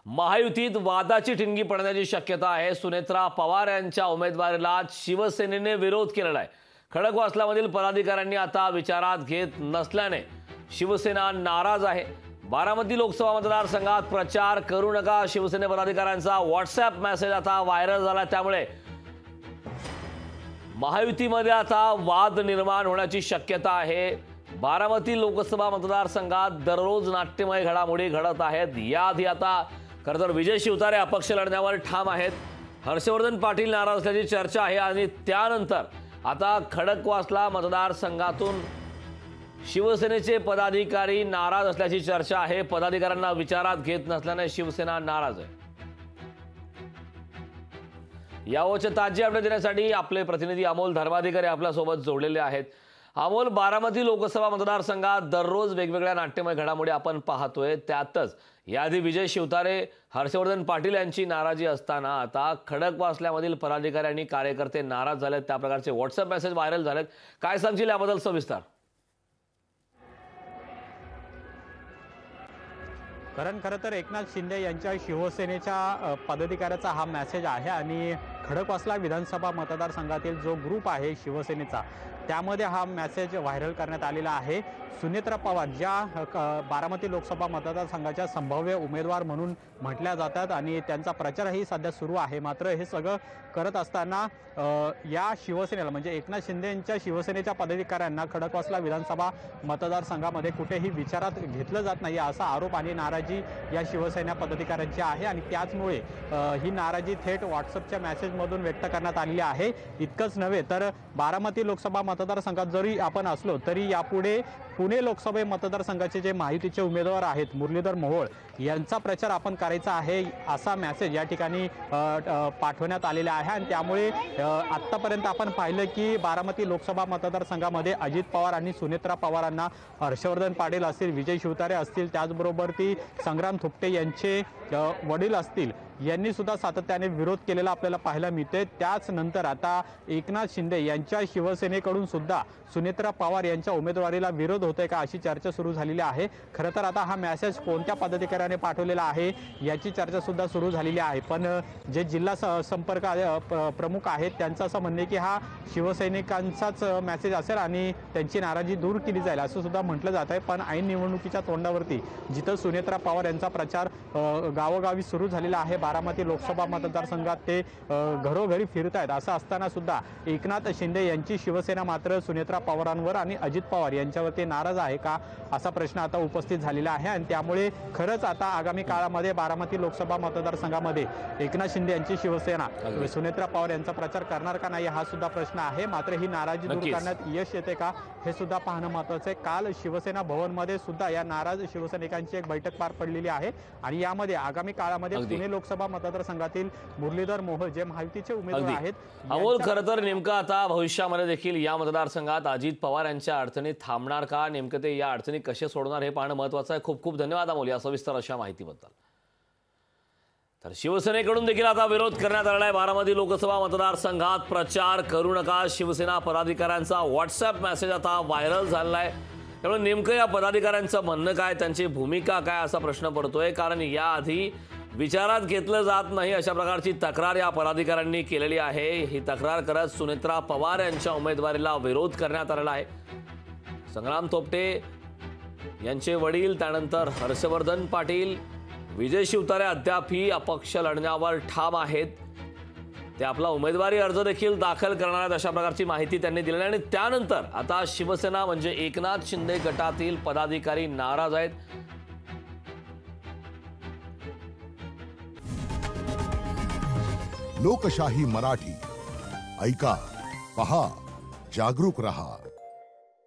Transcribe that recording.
महायुतीत वादाची ठिणगी पडण्याची शक्यता आहे। सुनेत्रा पवार यांच्या उमेदवारीला शिवसेनेने विरोध केलेला आहे। खडकवासलामधील पदाधिकाऱ्यांनी आता विचारात घेत नसल्याने शिवसेना नाराज आहे। बारामती लोकसभा मतदारसंघात प्रचार करू नका शिवसेने पदाधिकाऱ्यांचा व्हॉट्सअप मेसेज आता व्हायरल झाला। त्यामुळे महायुतीमध्ये आता वाद निर्माण होण्याची शक्यता आहे। बारामती लोकसभा मतदारसंघात दररोज नाट्यमय घडामोडी घडत आहेत। याआधी आता खरं तर विजय शिवतारे अपक्ष लढण्यावर ठाम आहेत। हर्षवर्धन पाटील नाराज असल्याची चर्चा आहे आणि त्यानंतर आता खडकवासला मतदारसंघातून शिवसेनेचे पदाधिकारी नाराज असल्याची चर्चा आहे। पदाधिकाऱ्यांना विचारात घेत नसल्याने शिवसेना नाराज आहे। यावरचे ताजे अपडेट देण्यासाठी आपले प्रतिनिधी अमोल धर्माधिकारी आपल्यासोबत जोडलेले आहेत। अमोल, बारामती लोकसभा मतदारसंघात दररोज वेगवेगळ्या नाट्यमय घडामोडी आपण पाहतोय। त्यातच याआधी विजय शिवतारे हर्षवर्धन पाटील यांची नाराजी असताना आता खडकवासल्यामधील पदाधिकारी आणि कार्यकर्ते नाराज झालेत। त्या प्रकारचे व्हॉट्सअप मेसेज व्हायरल झालेत। काय सांगशील याबद्दल सविस्तर? कारण खरं तर एकनाथ शिंदे यांच्या शिवसेनेच्या पदाधिकाऱ्याचा हा मेसेज आहे आणि खडकवासला विधानसभा मतदारसंघातील जो ग्रुप आहे शिवसेनेचा त्यामध्ये हा मेसेज व्हायरल करण्यात आलेला आहे। सुनेत्रा पवार ज्या बारामती लोकसभा मतदारसंघाच्या संभाव्य उमेदवार म्हणून म्हटल्या जातात आणि त्यांचा प्रचारही सध्या सुरू आहे। मात्र हे सगळं करत असताना या शिवसेनेला म्हणजे एकनाथ शिंदे यांच्या शिवसेनेच्या पदाधिकाऱ्यांना खडकवासला विधानसभा मतदारसंघामध्ये कुठेही विचारात घेतलं जात नाही असा आरोप आणि नाराजी या शिवसेना पदाधिकाऱ्यांची आहे आणि त्याचमुळे ही नाराजी थेट व्हॉट्सअपच्या मेसेजमधून व्यक्त करण्यात आलेली आहे। इतकंच नव्हे तर बारामती लोकसभा मतदारसंघात जरी आपण असलो तरी यापुढे पुणे लोकसभा मतदारसंघाचे जे महायुतीचे उमेदवार आहेत मुरलीधर मोहोळ यांचा प्रचार आपण करायचा आहे असा मेसेज या ठिकाणी पाठवण्यात आलेला आहे। आणि त्यामुळे आत्तापर्यंत आपण पाहिलं की बारामती लोकसभा मतदारसंघामध्ये अजित पवार आणि सुनेत्रा पवारांना हर्षवर्धन पाटील असतील, विजय शिवतारे असतील, त्याचबरोबर ती संग्राम थोपटे यांचे वडील असतील यांनी सुद्धा सातत्याने विरोध केलेला आपल्याला पाहायला मिळते। त्याच नंतर आता एकनाथ शिंदे यांच्या शिवसेनेकडून सुद्धा सुनेत्रा पवार यांच्या उमेदवारीला विरोध होतोय का अशी चर्चा सुरू झालेली आहे। खरं तर आता हा मेसेज कोणत्या पदाधिकाऱ्याने पाठवलेला आहे याची चर्चा सुद्धा सुरू झालेली आहे। पण जे जिल्हा संपर्क प्रमुख आहेत त्यांचं असं म्हणणे की हा शिवसैनिकांचाच मेसेज असेल आणि त्यांची नाराजी दूर केली जाईल असं सुद्धा म्हटलं जात आहे। पण ऐन निवडणुकीच्या तोंडावरती जिथं सुनेत्रा पवार यांचा प्रचार गावोगावी सुरू झालेला आहे, बारामती लोकसभा मतदारसंघात ते घरोघरी फिरत आहेत, असं असताना सुद्धा एकनाथ शिंदे यांची शिवसेना मात्र सुनेत्रा पवारांवर आणि अजित पवार यांच्यावरती नाराज आहे का असा प्रश्न आता उपस्थित झालेला आहे। आणि त्यामुळे खरंच आता आगामी काळामध्ये बारामती लोकसभा मतदारसंघामध्ये एकनाथ शिंदे यांची शिवसेना सुनेत्रा पवार यांचा प्रचार करणार का नाही हा सुद्धा प्रश्न आहे। मात्र ही नाराजी दूर करण्यात यश येते का हे सुद्धा पाहणं महत्त्वाचं आहे। काल शिवसेना भवनमध्ये सुद्धा या नाराज शिवसैनिकांची एक बैठक पार पडलेली आहे आणि यामध्ये आगामी काळामध्ये पुणे लोकसभा मतदारसंघातील मुरलीधर मोहोळ जे महायुतीचे उमेदवार आहेत। अमोल, खरं तर नेमकं आता भविष्यामध्ये देखील या मतदारसंघात अजित पवार यांच्या अडचणी थांबणार का, नेमकं ते या अडचणी कसे सोडणार हे पाहणं महत्त्वाचं आहे। खूप खूप धन्यवाद अमोल या सविस्तर अशा माहितीबद्दल। तर शिवसेनेकडून देखील आता विरोध करण्यात आला आहे। बारामती लोकसभा मतदारसंघात प्रचार करू नका शिवसेना पदाधिकाऱ्यांचा व्हॉट्सअप मेसेज आता व्हायरल झाला आहे। त्यामुळे नेमकं या पदाधिकाऱ्यांचं म्हणणं काय, त्यांची भूमिका काय असा प्रश्न पडतोय। कारण याआधी विचारात घेतलं जात नाही अशा प्रकारची तक्रार या पदाधिकाऱ्यांनी केलेली आहे। ही तक्रार करत सुनेत्रा पवार यांच्या उमेदवारीला विरोध करण्यात आलेला आहे। संग्राम थोपटे यांचे वडील, त्यानंतर हर्षवर्धन पाटील, विजय शिवतारे अद्यापही अपक्ष लढण्यावर ठाम आहेत। ते आपला उमेदवारी अर्ज देखील दाखल करणार आहेत अशा प्रकारची माहिती त्यांनी दिली आणि त्यानंतर आता शिवसेना म्हणजे एकनाथ शिंदे गटातील पदाधिकारी नाराज आहेत। लोकशाही मराठी ऐका, पहा, जागरूक रहा।